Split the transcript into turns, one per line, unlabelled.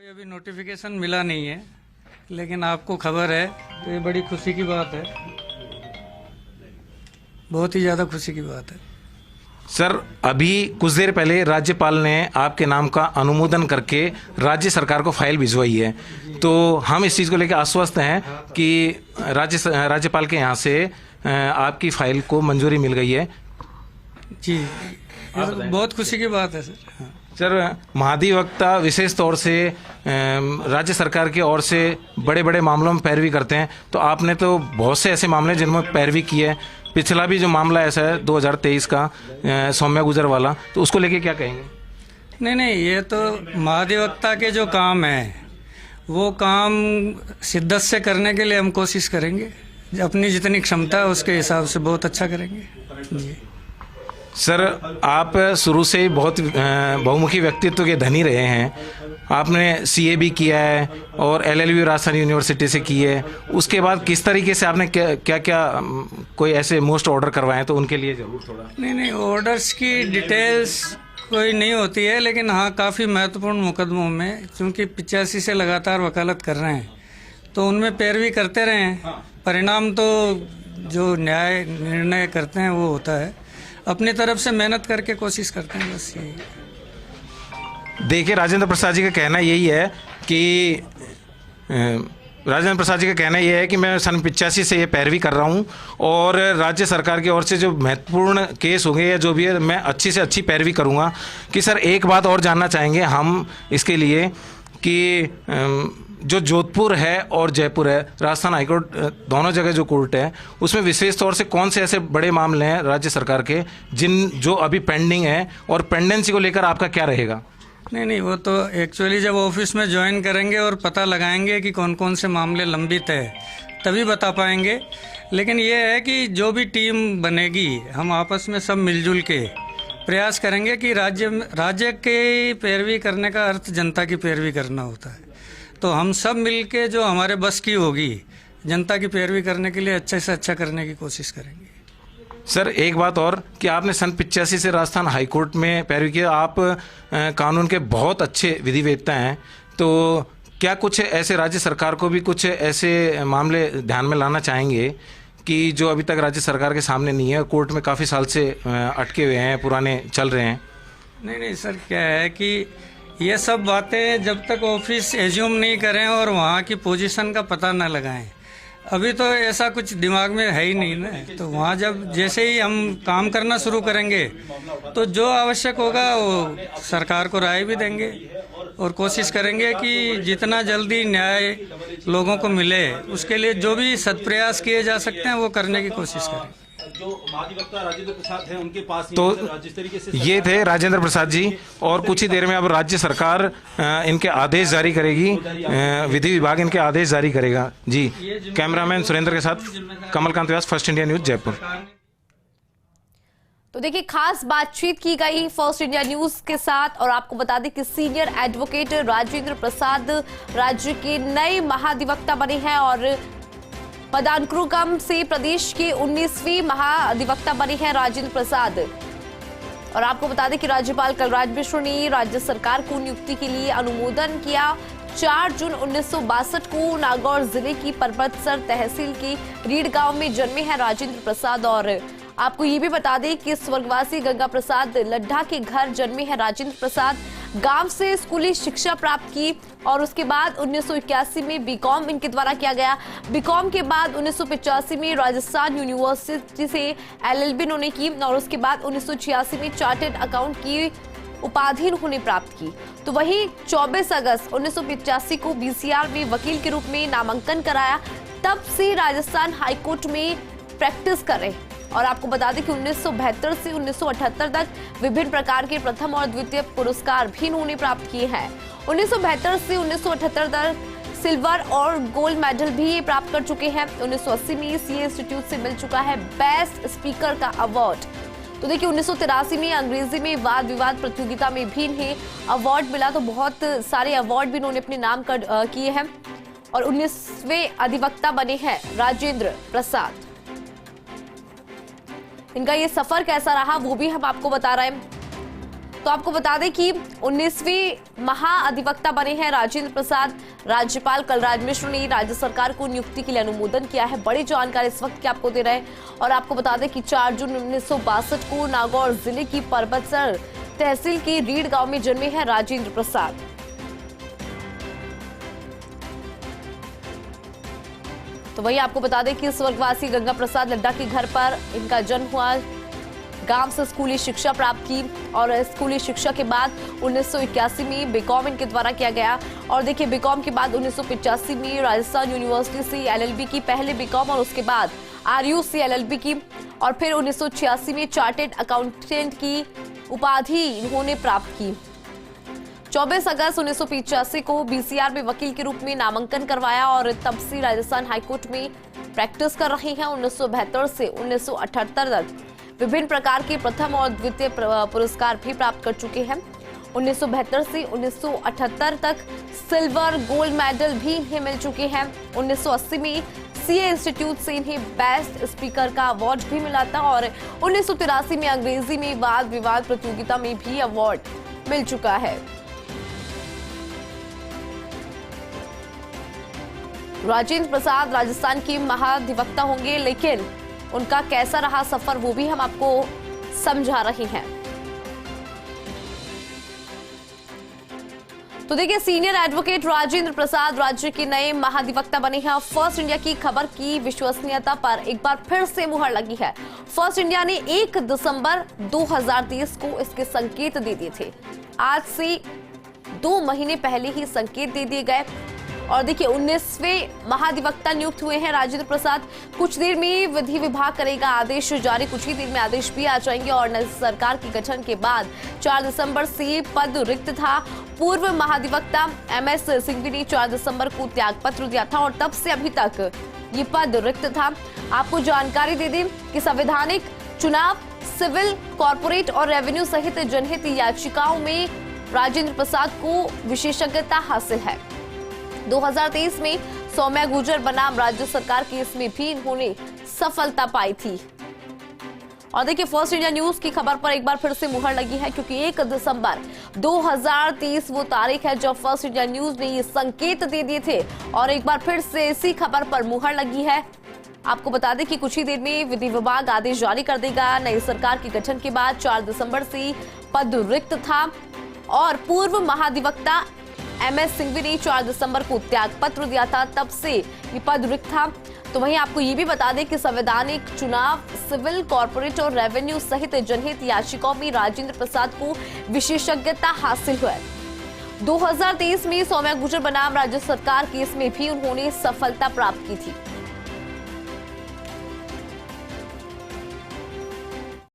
कोई अभी नोटिफिकेशन मिला नहीं है, लेकिन आपको खबर है तो ये बड़ी खुशी की बात है, बहुत ही ज़्यादा खुशी की बात है।
सर, अभी कुछ देर पहले राज्यपाल ने आपके नाम का अनुमोदन करके राज्य सरकार को फाइल भिजवाई है, तो हम इस चीज़ को लेकर आश्वस्त हैं कि राज्यपाल के यहाँ से आपकी फाइल को मंजूरी मिल गई है।
जी, ये तो बहुत खुशी की बात है सर। हाँ।
सर, महाधिवक्ता विशेष तौर से राज्य सरकार की ओर से बड़े बड़े मामलों में पैरवी करते हैं, तो आपने तो बहुत से ऐसे मामले जिनमें पैरवी की है। पिछला भी जो मामला ऐसा है 2023 का सौम्या गुजर वाला, तो उसको लेके क्या कहेंगे?
नहीं, ये तो महाधिवक्ता के जो काम है वो काम शिद्दत से करने के लिए हम कोशिश करेंगे, अपनी जितनी क्षमता है उसके हिसाब से बहुत अच्छा करेंगे। जी
सर, आप शुरू से ही बहुत बहुमुखी व्यक्तित्व के धनी रहे हैं। आपने सीए भी किया है और एलएलबी राजस्थान यूनिवर्सिटी से की है। उसके बाद किस तरीके से आपने क्या क्या कोई ऐसे मोस्ट ऑर्डर करवाए हैं, तो उनके लिए ज़रूर थोड़ा।
नहीं, ऑर्डर्स की डिटेल्स कोई नहीं होती है, लेकिन हाँ काफ़ी महत्वपूर्ण मुकदमों में, क्योंकि 85 से लगातार वकालत कर रहे हैं तो उनमें पैरवी करते रहे हैं। परिणाम तो जो न्याय निर्णय करते हैं वो होता है। अपनी तरफ से मेहनत करके कोशिश करते हैं, बस यही।
देखिए, राजेंद्र प्रसाद जी का कहना यही है कि मैं सन 85 से ये पैरवी कर रहा हूँ और राज्य सरकार की ओर से जो महत्वपूर्ण केस होंगे या जो भी है, मैं अच्छी से अच्छी पैरवी करूँगा। कि सर, एक बात और जानना चाहेंगे हम इसके लिए कि जो जोधपुर है और जयपुर है, राजस्थान हाईकोर्ट दोनों जगह जो कोर्ट है, उसमें विशेष तौर से कौन से ऐसे बड़े मामले हैं राज्य सरकार के जो अभी पेंडिंग है, और पेंडेंसी को लेकर आपका क्या रहेगा?
नहीं, वो तो एक्चुअली जब ऑफिस में ज्वाइन करेंगे और पता लगाएंगे कि कौन कौन से मामले लंबित है, तभी बता पाएंगे। लेकिन ये है कि जो भी टीम बनेगी, हम आपस में सब मिलजुल के प्रयास करेंगे कि राज्य के पैरवी करने का अर्थ जनता की पैरवी करना होता है, तो हम सब मिलके जो हमारे बस की होगी जनता की पैरवी करने के लिए अच्छे से अच्छा करने की कोशिश करेंगे।
सर, एक बात और कि आपने सन 85 से राजस्थान हाईकोर्ट में पैरवी किया। आप कानून के बहुत अच्छे विधिवेत्ता हैं, तो क्या कुछ ऐसे राज्य सरकार को भी कुछ ऐसे मामले ध्यान में लाना चाहेंगे कि जो अभी तक राज्य सरकार के सामने नहीं है, कोर्ट में काफ़ी साल से अटके हुए हैं, पुराने चल रहे हैं?
नहीं सर, क्या है कि ये सब बातें जब तक ऑफिस एज्यूम नहीं करें और वहाँ की पोजीशन का पता न लगाएं, अभी तो ऐसा कुछ दिमाग में है ही नहीं ना। तो वहाँ जब जैसे ही हम काम करना शुरू करेंगे तो जो आवश्यक होगा वो सरकार को राय भी देंगे और कोशिश करेंगे कि जितना जल्दी न्याय लोगों को मिले उसके लिए जो भी सत्प्रयास किए जा सकते हैं वो करने की कोशिश करें।
जो महाधिवक्ता राजेंद्र प्रसाद हैं उनके पास
तो
जिस तरीके से
ये थे राजेंद्र प्रसाद जी, और कुछ ही देर में अब राज्य सरकार इनके आदेश जारी करेगी, विधि विभाग इनके आदेश जारी करेगा। जी, कैमरामैन सुरेंद्र के साथ कमलकांत व्यास, फर्स्ट इंडिया न्यूज, जयपुर।
तो देखिए, खास बातचीत की गई फर्स्ट इंडिया न्यूज के साथ, और आपको बता दें कि सीनियर एडवोकेट राजेंद्र प्रसाद राज्य के नए महाधिवक्ता बने हैं और पदानुक्रम से प्रदेश के 19वीं महाधिवक्ता बने हैं राजेंद्र प्रसाद। और आपको बता दें कि राज्यपाल कलराज मिश्र ने राज्य सरकार को नियुक्ति के लिए अनुमोदन किया। 4 जून 1962 को नागौर जिले की परबतसर तहसील के रीड गांव में जन्मे हैं राजेंद्र प्रसाद। और आपको ये भी बता दें कि स्वर्गवासी गंगा प्रसाद लड्ढा के घर जन्मे हैं राजेंद्र प्रसाद। गांव से स्कूली शिक्षा प्राप्त की और उसके बाद 1981 में बीकॉम इनके द्वारा किया गया। बीकॉम के बाद 1985 में राजस्थान यूनिवर्सिटी से एलएलबी इन्होंने की और उसके बाद 1986 में चार्टर्ड अकाउंट की उपाधि उन्होंने प्राप्त की। तो वही 24 अगस्त 1985 को बीसीआर में वकील के रूप में नामांकन कराया। तब से राजस्थान हाईकोर्ट में प्रैक्टिस कर रहे। और आपको बता दें कि 1972 से 1978 तक विभिन्न प्रकार के प्रथम और द्वितीय पुरस्कार भी इन्होंने प्राप्त किए हैं। 1972 से 1978 तक सिल्वर और गोल्ड मेडल भी प्राप्त कर चुके हैं। 1980 में सीए इंस्टीट्यूट से मिल चुका है बेस्ट स्पीकर का अवार्ड। तो देखिए, 1983 में अंग्रेजी में वाद विवाद प्रतियोगिता में भी इन्हें अवार्ड मिला। तो बहुत सारे अवार्ड भी इन्होंने अपने नाम किए हैं और 19वें अधिवक्ता बने हैं राजेंद्र प्रसाद। इनका ये सफर कैसा रहा वो भी हम आपको बता रहे हैं। तो आपको बता दें कि 19वीं महाअधिवक्ता बने हैं राजेंद्र प्रसाद। राज्यपाल कलराज मिश्र ने राज्य सरकार को नियुक्ति के लिए अनुमोदन किया है। बड़ी जानकारी इस वक्त की आपको दे रहे हैं और आपको बता दें कि 4 जून 1962 को नागौर जिले की परबतसर तहसील के रीड गांव में जन्मे हैं राजेंद्र प्रसाद। तो वही आपको बता दें कि स्वर्गवासी गंगा प्रसाद लड्डा के घर पर इनका जन्म हुआ। गांव से स्कूली शिक्षा प्राप्त की और स्कूली शिक्षा के बाद 1981 में बीकॉम इनके द्वारा किया गया। और देखिए बीकॉम के बाद 1985 में राजस्थान यूनिवर्सिटी से एलएलबी की, पहले बीकॉम और उसके बाद आरयू से एलएलबी की और फिर 1986 में चार्टेड अकाउंटेंट की उपाधि इन्होंने प्राप्त की। 24 अगस्त 1985 को बीसीआर में वकील के रूप में नामांकन करवाया और तब से राजस्थान हाईकोर्ट में प्रैक्टिस कर रही हैं। 1972 से 1978 तक विभिन्न प्रकार के प्रथम और द्वितीय पुरस्कार भी प्राप्त कर चुके हैं। 1972 से 1978 तक सिल्वर गोल्ड मेडल भी इन्हें मिल चुके हैं। 1980 में सीए इंस्टीट्यूट से इन्हें बेस्ट स्पीकर का अवार्ड भी मिला था और 1983 में अंग्रेजी में वाद विवाद प्रतियोगिता में भी अवार्ड मिल चुका है। राजेंद्र प्रसाद राजस्थान के महाधिवक्ता होंगे, लेकिन उनका कैसा रहा सफर वो भी हम आपको समझा रहे हैं। तो देखिए, सीनियर एडवोकेट राजेंद्र प्रसाद राज्य के नए महाधिवक्ता बने हैं। फर्स्ट इंडिया की खबर की विश्वसनीयता पर एक बार फिर से मुहर लगी है। फर्स्ट इंडिया ने 1 दिसंबर 2023 को इसके संकेत दे दिए थे। आज से 2 महीने पहले ही संकेत दे दिए गए और देखिए 19वें महाधिवक्ता नियुक्त हुए हैं राजेंद्र प्रसाद। कुछ देर में विधि विभाग करेगा आदेश जारी, कुछ ही देर में आदेश भी आ जाएंगे और नई सरकार के गठन के बाद 4 दिसंबर से पद रिक्त था। पूर्व महाधिवक्ता एमएस सिंघवी ने 4 दिसंबर को त्यागपत्र दिया था और तब से अभी तक ये पद रिक्त था। आपको जानकारी दे दें कि संवैधानिक, चुनाव, सिविल, कॉर्पोरेट और रेवेन्यू सहित जनहित याचिकाओं में राजेंद्र प्रसाद को विशेषज्ञता हासिल है। 2023 में सौम्या गुर्जर बनाम राज्य सरकार केस में भी इन्होंने सफलता पाई थी। और देखिए, फर्स्ट इंडिया न्यूज की खबर पर एक बार फिर से मुहर लगी है क्योंकि 1 दिसंबर 2023 वो तारीख है जब फर्स्ट इंडिया न्यूज ने ये संकेत दे दिए थे और एक बार फिर से इसी खबर पर मुहर लगी है। आपको बता दें कि कुछ ही देर में विधि विभाग आदेश जारी कर देगा। नई सरकार के गठन के बाद 4 दिसंबर से पद रिक्त था और पूर्व महाधिवक्ता एमएस सिंघवी ने 4 दिसंबर को त्यागपत्र दिया था, तब से ये पद रिक्त था। तो वहीं आपको ये भी बता दें कि संवैधानिक, चुनाव, सिविल, कॉर्पोरेट और रेवेन्यू सहित जनहित याचिकाओं में राजेंद्र प्रसाद को विशेषज्ञता हासिल हुआ है। 2023 में सौम्या गुर्जर बनाम राज्य सरकार केस में भी उन्होंने सफलता प्राप्त की थी।